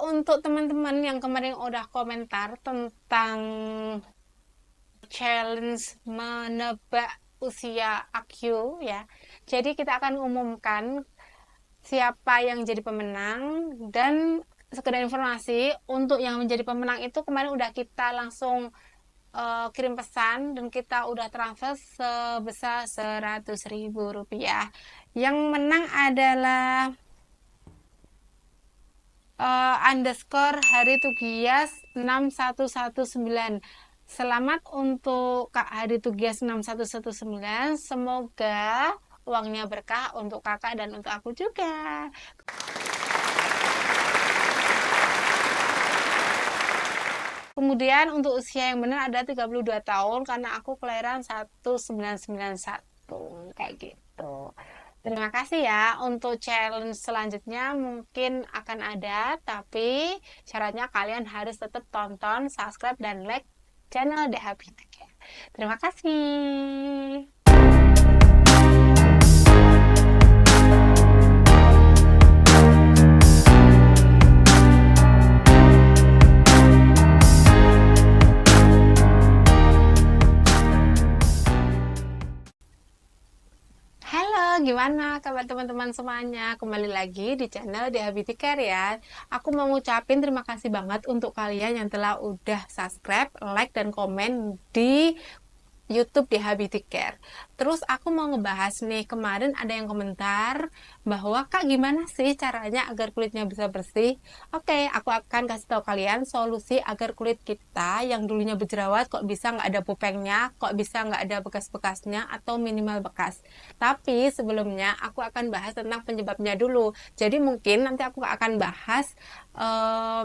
untuk teman-teman yang kemarin udah komentar tentang challenge menebak usia Akyu ya. Jadi kita akan umumkan siapa yang jadi pemenang, dan sekedar informasi untuk yang menjadi pemenang itu kemarin udah kita langsung kirim pesan dan kita udah transfer sebesar 100.000 rupiah. Yang menang adalah underscore Hari Tugias 6119. Selamat untuk Kak Hari Tugias 6119. Semoga uangnya berkah untuk kakak dan untuk aku juga. Kemudian untuk usia yang benar ada 32 tahun karena aku kelahiran 1991 kayak gitu. Terima kasih ya. Untuk challenge selanjutnya mungkin akan ada, tapi syaratnya kalian harus tetap tonton, subscribe, dan like channel The Happy Tech ya. Terima kasih. Halo, gimana kabar teman-teman semuanya? Kembali lagi di channel The Happy Care ya. Aku mau ngucapin terima kasih banget untuk kalian yang telah udah subscribe, like, dan komen di YouTube di Habiti Care. Terus aku mau ngebahas nih, kemarin ada yang komentar bahwa Kak gimana sih caranya agar kulitnya bisa bersih? Oke, aku akan kasih tahu kalian solusi agar kulit kita yang dulunya berjerawat kok bisa nggak ada pupengnya, kok bisa nggak ada bekas-bekasnya atau minimal bekas. Tapi sebelumnya aku akan bahas tentang penyebabnya dulu. Jadi mungkin nanti aku akan bahas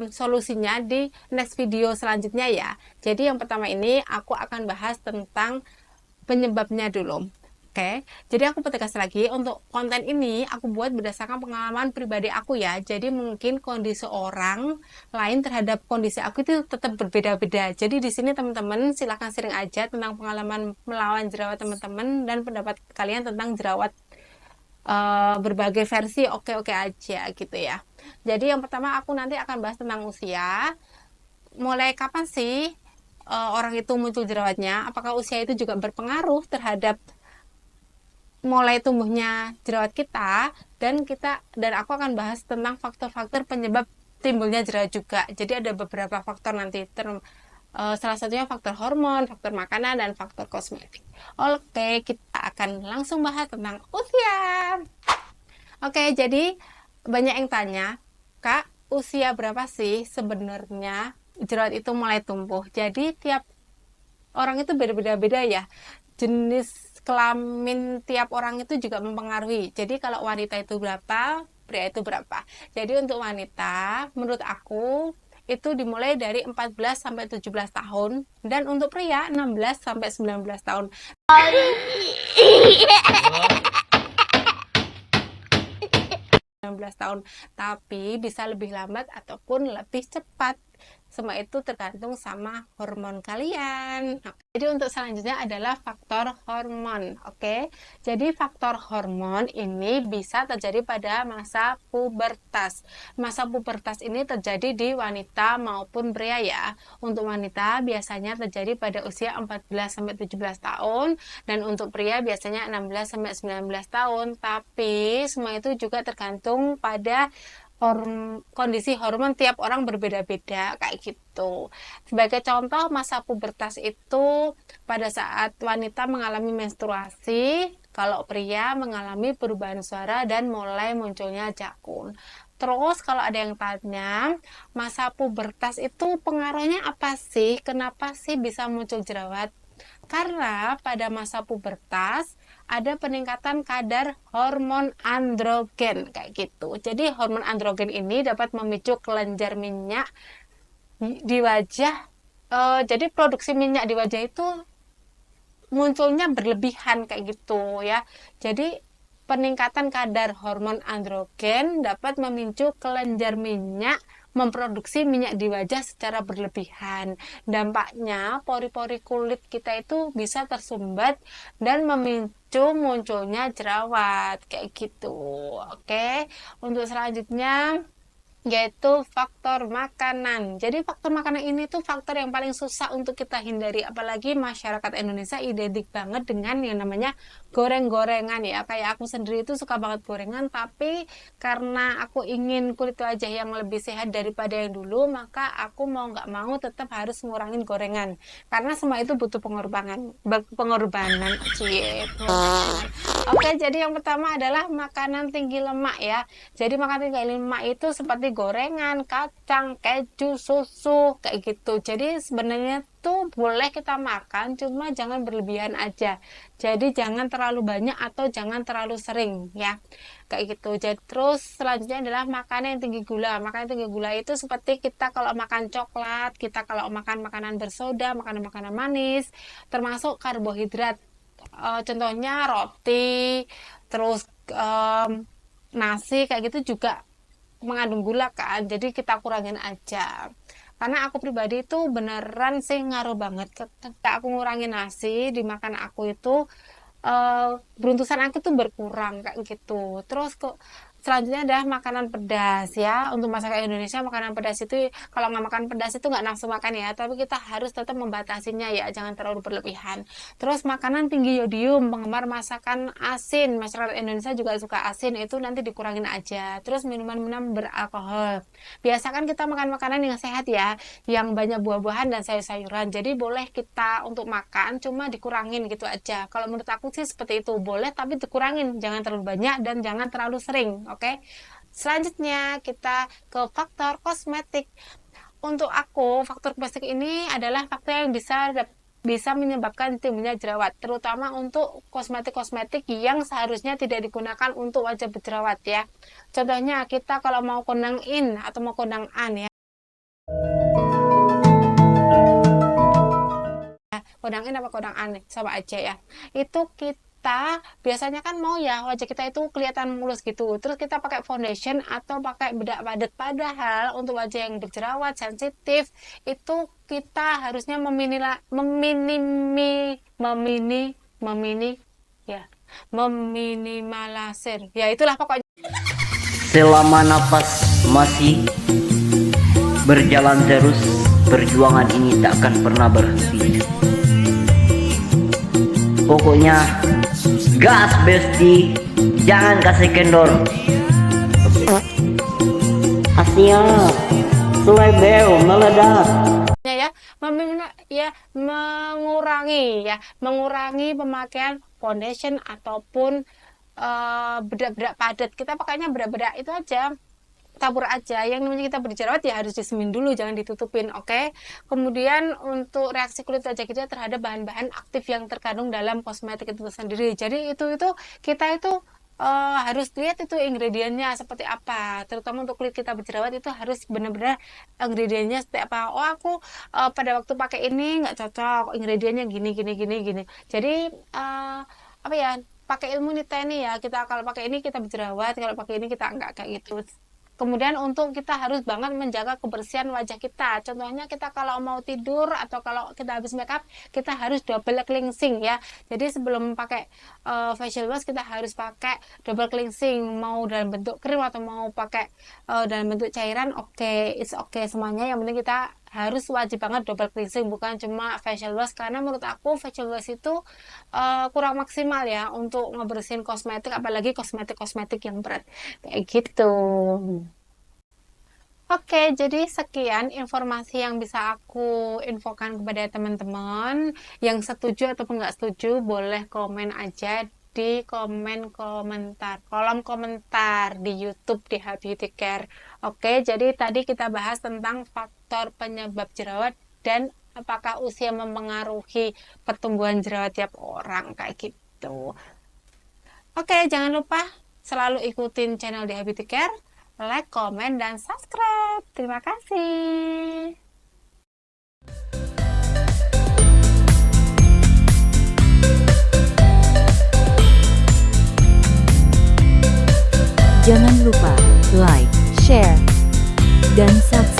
solusinya di next video selanjutnya ya. Jadi yang pertama ini aku akan bahas tentang penyebabnya dulu. Oke, jadi aku pertegas lagi, untuk konten ini aku buat berdasarkan pengalaman pribadi aku ya. Jadi mungkin kondisi orang lain terhadap kondisi aku itu tetap berbeda-beda. Jadi di sini teman-teman silahkan sharing aja tentang pengalaman melawan jerawat teman-teman dan pendapat kalian tentang jerawat berbagai versi oke-oke aja gitu ya. Jadi yang pertama aku nanti akan bahas tentang usia. Mulai kapan sih orang itu muncul jerawatnya? Apakah usia itu juga berpengaruh terhadap mulai tumbuhnya jerawat kita? Dan aku akan bahas tentang faktor-faktor penyebab timbulnya jerawat juga. Jadi ada beberapa faktor nanti salah satunya faktor hormon, faktor makanan, dan faktor kosmetik. Oke, kita akan langsung bahas tentang usia. Oke, jadi banyak yang tanya, Kak, usia berapa sih sebenarnya jerawat itu mulai tumbuh? Jadi tiap orang itu beda-beda ya. Jenis kelamin tiap orang itu juga mempengaruhi. Jadi kalau wanita itu berapa, pria itu berapa. Jadi untuk wanita, menurut aku itu dimulai dari 14 sampai 17 tahun, dan untuk pria 16 sampai 19 tahun. 19 tahun, tapi bisa lebih lambat ataupun lebih cepat. Semua itu tergantung sama hormon kalian. Jadi untuk selanjutnya adalah faktor hormon. Oke, jadi faktor hormon ini bisa terjadi pada masa pubertas. Masa pubertas ini terjadi di wanita maupun pria ya. Untuk wanita biasanya terjadi pada usia 14 sampai 17 tahun, dan untuk pria biasanya 16 sampai 19 tahun. Tapi semua itu juga tergantung pada kondisi hormon tiap orang berbeda-beda kayak gitu. Sebagai contoh, masa pubertas itu pada saat wanita mengalami menstruasi, kalau pria mengalami perubahan suara dan mulai munculnya jakun. Terus kalau ada yang tanya, masa pubertas itu pengaruhnya apa sih? Kenapa sih bisa muncul jerawat? Karena pada masa pubertas ada peningkatan kadar hormon androgen kayak gitu. Jadi hormon androgen ini dapat memicu kelenjar minyak di wajah. Jadi produksi minyak di wajah itu munculnya berlebihan kayak gitu ya. Jadi peningkatan kadar hormon androgen dapat memicu kelenjar minyak memproduksi minyak di wajah secara berlebihan. Dampaknya pori-pori kulit kita itu bisa tersumbat dan memicu munculnya jerawat kayak gitu. Oke, untuk selanjutnya yaitu faktor makanan. Jadi faktor makanan ini tuh faktor yang paling susah untuk kita hindari, apalagi masyarakat Indonesia identik banget dengan yang namanya goreng-gorengan ya. Kayak aku sendiri itu suka banget gorengan, tapi karena aku ingin kulit wajah yang lebih sehat daripada yang dulu, maka aku mau nggak mau tetap harus ngurangin gorengan. Karena semua itu butuh pengorbanan, pengorbanan, cie, pengorbanan. Oke, jadi yang pertama adalah makanan tinggi lemak ya. Jadi makanan tinggi lemak itu seperti gorengan, kacang, keju, susu, kayak gitu. Jadi sebenarnya tuh boleh kita makan, cuma jangan berlebihan aja. Jadi jangan terlalu banyak atau jangan terlalu sering ya. Kayak gitu. Jadi terus selanjutnya adalah makanan yang tinggi gula. Makanan yang tinggi gula itu seperti kita kalau makan coklat, kita kalau makan makanan bersoda, makanan-makanan manis, termasuk karbohidrat. Contohnya roti, terus nasi kayak gitu juga mengandung gula kan, jadi kita kurangin aja. Karena aku pribadi itu beneran sih ngaruh banget ketika aku ngurangin nasi dimakan aku itu, beruntusan aku tuh berkurang kayak gitu. Terus kok selanjutnya adalah makanan pedas ya. Untuk masyarakat Indonesia makanan pedas itu kalau nggak makan pedas itu nggak nafsu makan ya. Tapi kita harus tetap membatasinya ya, jangan terlalu berlebihan. Terus makanan tinggi yodium, penggemar masakan asin. Masyarakat Indonesia juga suka asin, itu nanti dikurangin aja. Terus minuman-minuman beralkohol. Biasakan kita makan makanan yang sehat ya, yang banyak buah-buahan dan sayur-sayuran. Jadi boleh kita untuk makan, cuma dikurangin gitu aja. Kalau menurut aku sih seperti itu, boleh tapi dikurangin, jangan terlalu banyak dan jangan terlalu sering. Oke. Selanjutnya kita ke faktor kosmetik. Untuk aku, faktor kosmetik ini adalah faktor yang bisa menyebabkan timbulnya jerawat, terutama untuk kosmetik-kosmetik yang seharusnya tidak digunakan untuk wajah berjerawat ya. Contohnya kita kalau mau kondang in atau mau kondang an ya. Kondang in apa kondang an sama aja ya. Itu kita biasanya kan mau ya wajah kita itu kelihatan mulus gitu, terus kita pakai foundation atau pakai bedak padat, padahal untuk wajah yang berjerawat sensitif itu kita harusnya meminimalisir ya, itulah pokoknya. Selama nafas masih berjalan terus, perjuangan ini tak akan pernah berhenti. Pokoknya gas besti, jangan kasih kendor. Asia selebel meledak. Mengurangi pemakaian foundation ataupun bedak-bedak padat. Kita pakainya bedak-bedak itu aja, tabur aja. Yang namanya kita berjerawat ya harus disemin dulu, jangan ditutupin, oke? Kemudian untuk reaksi kulit wajah kita terhadap bahan-bahan aktif yang terkandung dalam kosmetik itu sendiri. Jadi itu kita itu harus lihat itu ingredientnya seperti apa, terutama untuk kulit kita berjerawat itu harus benar-benar ingredientnya seperti apa. Oh aku pada waktu pakai ini nggak cocok, ingredientnya gini. Jadi apa ya, pakai ilmu nita ini ya, kita kalau pakai ini kita berjerawat, kalau pakai ini kita enggak, kayak gitu. Kemudian untuk kita harus banget menjaga kebersihan wajah kita. Contohnya kita kalau mau tidur atau kalau kita habis makeup, kita harus double cleansing ya. Jadi sebelum pakai facial wash kita harus pakai double cleansing. Mau dalam bentuk krim atau mau pakai dalam bentuk cairan, it's okay semuanya. Yang penting kita harus wajib banget double cleansing, bukan cuma facial wash. Karena menurut aku facial wash itu kurang maksimal ya untuk ngebersihin kosmetik, apalagi kosmetik yang berat kayak gitu. Oke, jadi sekian informasi yang bisa aku infokan kepada teman-teman. Yang setuju ataupun nggak setuju, boleh komen aja di kolom komentar di YouTube di Beauty Care. Oke, jadi tadi kita bahas tentang faktor penyebab jerawat dan apakah usia mempengaruhi pertumbuhan jerawat tiap orang, kayak gitu. Oke, jangan lupa selalu ikutin channel di Beauty Care. Like, komen, dan subscribe. Terima kasih. Jangan lupa like, share, dan subscribe.